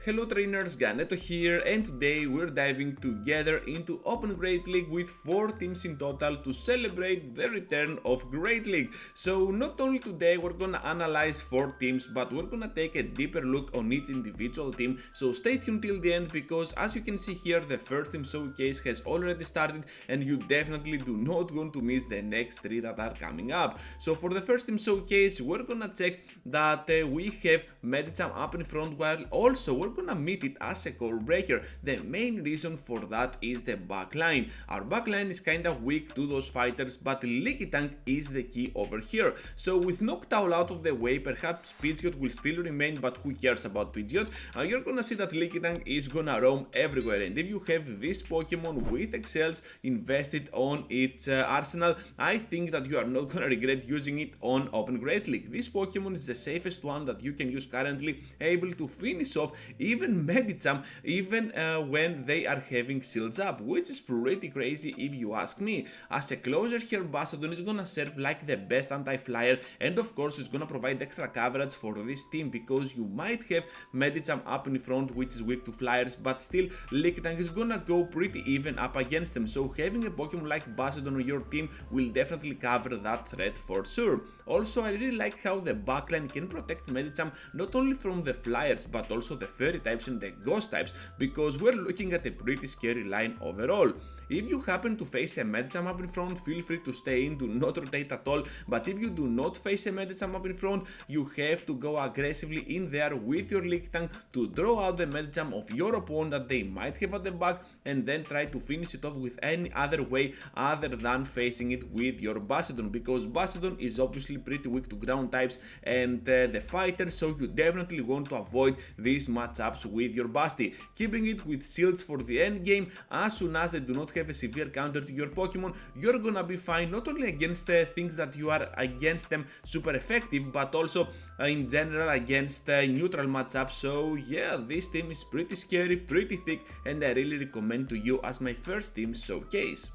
Hello trainers, Ganeto here, and today we're diving together into Open Great League with 4 teams in total to celebrate the return of Great League. So not only today we're gonna analyze 4 teams, but we're gonna take a deeper look on each individual team, so stay tuned till the end because as you can see here, the first team showcase has already started and you definitely do not want to miss the next 3 that are coming up. So for the first team showcase, we're gonna check that we have Medicham up in front, while also we're gonna meet it as a core breaker. The main reason for that is the backline. Our backline is kinda weak to those fighters, but Lickitung is the key over here. So with Noctowl out of the way, perhaps Pidgeot will still remain, but who cares about Pidgeot? You're gonna see that Lickitung is gonna roam everywhere, and if you have this Pokemon with Excels invested on its arsenal, I think that you are not gonna regret using it on Open Great League. This Pokemon is the safest one that you can use currently, able to finish off even Medicham, even when they are having shields up, which is pretty crazy if you ask me. As a closer here, Basadon is gonna serve like the best anti-flyer, and of course it's gonna provide extra coverage for this team because you might have Medicham up in front, which is weak to flyers, but still Lickitung is gonna go pretty even up against them. So having a Pokemon like Basadon on your team will definitely cover that threat for sure. Also, I really like how the backline can protect Medicham not only from the flyers but also the fairy types and the ghost types, because we're looking at a pretty scary line overall. If you happen to face a Medicham up in front, feel free to stay in, do not rotate at all, but if you do not face a Medicham up in front, you have to go aggressively in there with your Lickitung to draw out the Medicham of your opponent that they might have at the back, and then try to finish it off with any other way other than facing it with your Basadon, because Basadon is obviously pretty weak to ground types and the fighter, so you definitely want to avoid these matchups with your Basti, keeping it with shields for the end game. As soon as they do not have a severe counter to your Pokemon, you're gonna be fine, not only against things that you are against them super effective, but also in general against neutral matchups. So yeah, this team is pretty scary, pretty thick, and I really recommend to you as my first team showcase.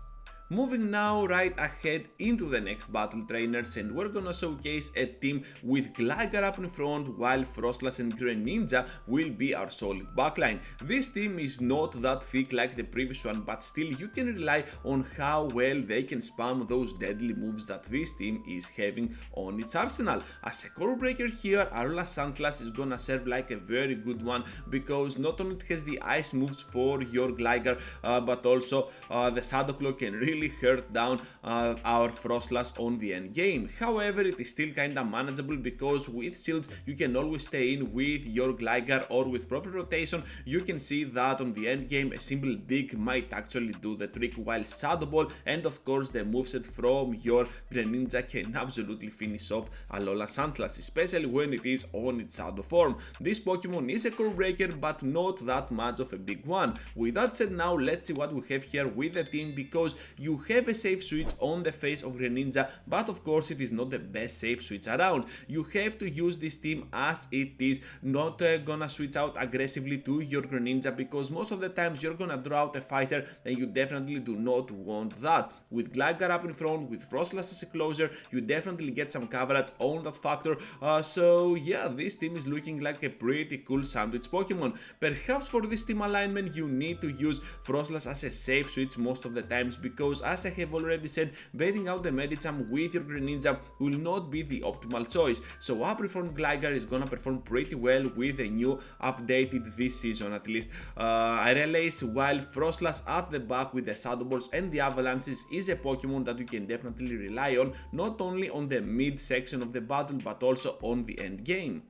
Moving now right ahead into the next battle, trainers, and we're gonna showcase a team with Gligar up in front, while Frostlass and Greninja will be our solid backline. This team is not that thick like the previous one, but still you can rely on how well they can spam those deadly moves that this team is having on its arsenal. As a core breaker here, Alola Sandslash is gonna serve like a very good one, because not only it has the ice moves for your Gligar, but also the Shadow Claw can really hurt down our Frostlass on the end game. However, it is still kinda manageable because with shields you can always stay in with your Gligar, or with proper rotation you can see that on the end game a simple dig might actually do the trick, while Shadow Ball and of course the moveset from your Greninja can absolutely finish off Alola Sandslash, especially when it is on its Shadow form. This Pokemon is a core breaker, but not that much of a big one. With that said, now let's see what we have here with the team, because you have a safe switch on the face of Greninja, but of course it is not the best safe switch around. You have to use this team as it is, not gonna switch out aggressively to your Greninja, because most of the times you're gonna draw out a fighter and you definitely do not want that. With Gligar up in front, with Frostlass as a closer, you definitely get some coverage on that factor. So yeah, this team is looking like a pretty cool sandwich Pokemon. Perhaps for this team alignment you need to use Frostlass as a safe switch most of the times, because as I have already said, baiting out the Medicham with your Greninja will not be the optimal choice. So up in front Gligar is gonna perform pretty well with a new updated this season at least. I realize, while Frostlass at the back with the Shadow Balls and the Avalanches is a Pokemon that you can definitely rely on, not only on the mid section of the battle but also on the end game.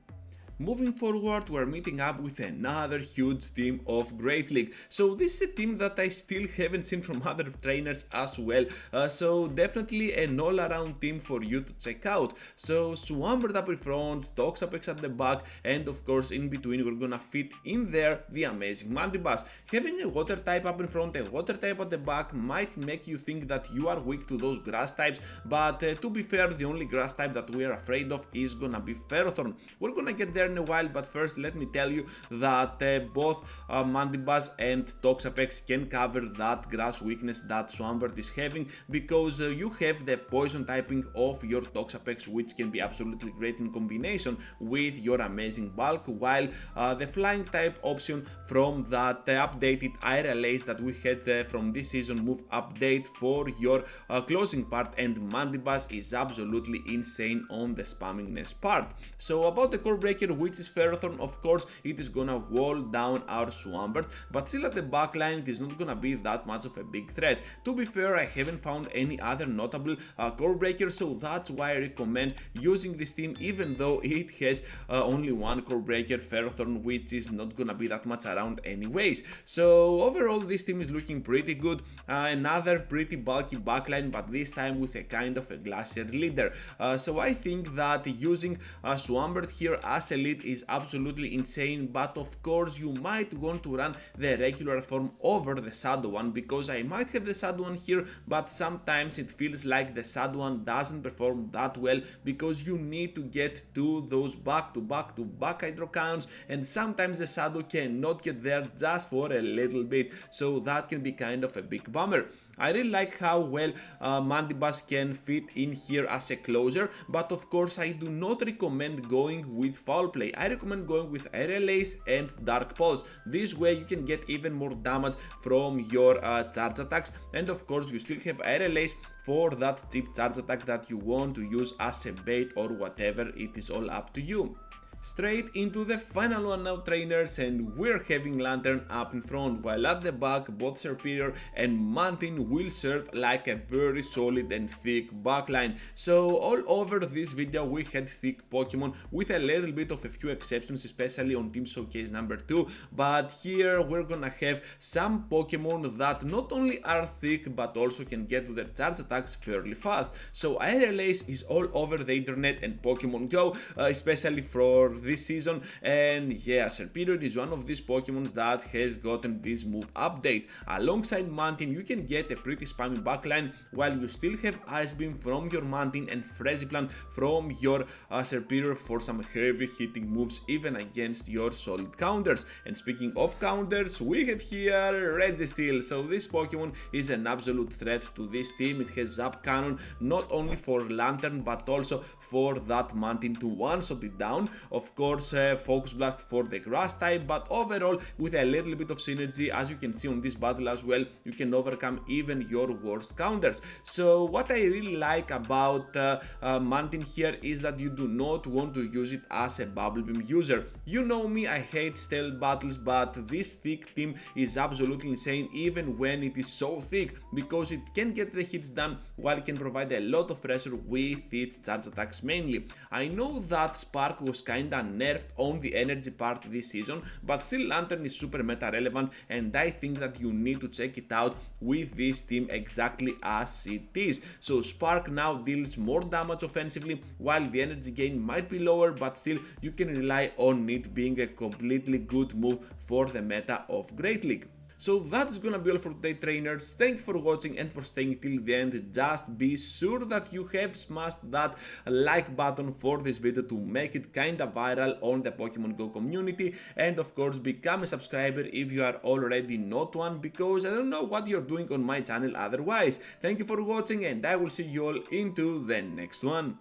Moving forward, we're meeting up with another huge team of Great League. So this is a team that I still haven't seen from other trainers as well. So definitely an all-around team for you to check out. So Swampert up in front, Toxapex at the back, and of course in between we're gonna fit in there the amazing Mandibuzz. Having a water type up in front and water type at the back might make you think that you are weak to those grass types, but to be fair, the only grass type that we are afraid of is gonna be Ferrothorn. We're gonna get there learn a while, but first let me tell you that both Mandibuzz and Toxapex can cover that grass weakness that Swampert is having, because you have the poison typing of your Toxapex, which can be absolutely great in combination with your amazing bulk, while the flying type option from that updated Aerial Ace that we had from this season move update for your closing part and Mandibuzz is absolutely insane on the spammingness part. So about the core breaker, which is Ferrothorn, of course it is gonna wall down our Swampert, but still at the backline it is not gonna be that much of a big threat. To be fair, I haven't found any other notable core breaker, so that's why I recommend using this team, even though it has only one core breaker, Ferrothorn, which is not gonna be that much around anyways. So overall this team is looking pretty good. Another pretty bulky backline, but this time with a kind of a Glacier leader. So I think that using Swampert here as a lead is absolutely insane, but of course you might want to run the regular form over the Shadow one, because I might have the Shadow one here, but sometimes it feels like the Shadow one doesn't perform that well, because you need to get to those back to back hydro counts, and sometimes the Shadow cannot get there just for a little bit, so that can be kind of a big bummer. I really like how well Mandibuzz can fit in here as a closer, but of course I do not recommend going with Foul Play. I recommend going with Aerial Ace and Dark Pulse. This way you can get even more damage from your charge attacks, and of course you still have Aerial Ace for that cheap charge attack that you want to use as a bait or whatever. It is all up to you. Straight into the final one now, trainers, and we're having Lantern up in front, while at the back both Serperior and Mountain will serve like a very solid and thick backline. So all over this video we had thick Pokemon with a little bit of a few exceptions, especially on Team Showcase number 2, but here we're gonna have some Pokemon that not only are thick but also can get to their charge attacks fairly fast. So Aerial Ace is all over the internet and Pokemon Go, especially for this season, and yeah, Serperior is one of these Pokemons that has gotten this move update. Alongside Mountain you can get a pretty spammy backline, while you still have Ice Beam from your Mountain and Plant from your Serperior for some heavy hitting moves even against your solid counters. And speaking of counters, we have here Registeel. So this Pokemon is an absolute threat to this team. It has Zap Cannon not only for Lantern but also for that Mountain to one-shot it down. Of course, Focus Blast for the grass type, but overall with a little bit of synergy, as you can see on this battle as well, you can overcome even your worst counters. So what I really like about Mountain here is that you do not want to use it as a Bubble Beam user. You know me, I hate stealth battles, but this thick team is absolutely insane even when it is so thick, because it can get the hits done while it can provide a lot of pressure with its charge attacks mainly. I know that Spark was kinda nerfed on the energy part this season, but still Lantern is super meta relevant, and I think that you need to check it out with this team exactly as it is. So Spark now deals more damage offensively, while the energy gain might be lower, but still you can rely on it being a completely good move for the meta of Great League. So that is gonna be all for today, trainers. Thank you for watching and for staying till the end. Just be sure that you have smashed that like button for this video to make it kinda viral on the Pokemon Go community, and of course become a subscriber if you are already not one, because I don't know what you're doing on my channel otherwise. Thank you for watching, and I will see you all into the next one.